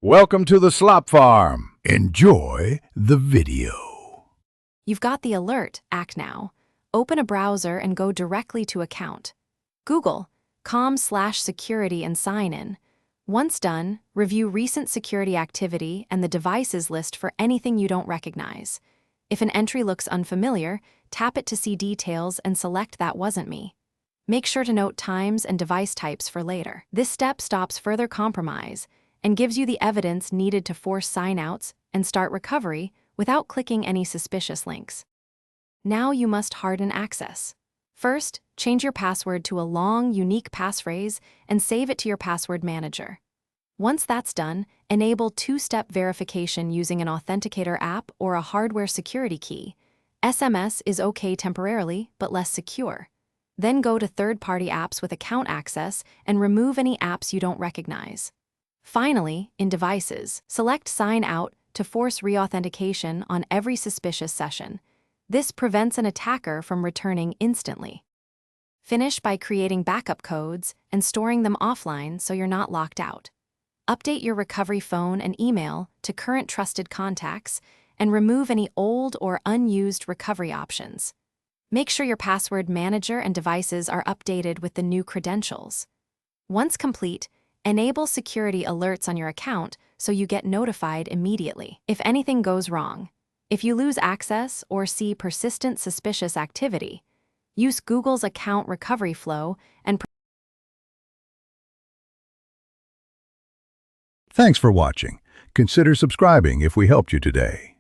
Welcome to the Slop Farm. Enjoy the video. You've got the alert, act now. Open a browser and go directly to account. Google com/security and sign in. Once done, review recent security activity and the devices list for anything you don't recognize. If an entry looks unfamiliar, tap it to see details and select "That wasn't me." Make sure to note times and device types for later. This step stops further compromise and gives you the evidence needed to force sign-outs and start recovery without clicking any suspicious links. Now you must harden access. First, change your password to a long, unique passphrase and save it to your password manager. Once that's done, enable two-step verification using an authenticator app or a hardware security key. SMS is okay temporarily, but less secure. Then go to third-party apps with account access and remove any apps you don't recognize. Finally, in devices, select Sign Out to force reauthentication on every suspicious session. This prevents an attacker from returning instantly. Finish by creating backup codes and storing them offline so you're not locked out. Update your recovery phone and email to current trusted contacts and remove any old or unused recovery options. Make sure your password manager and devices are updated with the new credentials. Once complete, enable security alerts on your account so you get notified immediately if anything goes wrong. If you lose access or see persistent suspicious activity, use Google's account recovery flow and Thanks for watching. Consider subscribing if we helped you today.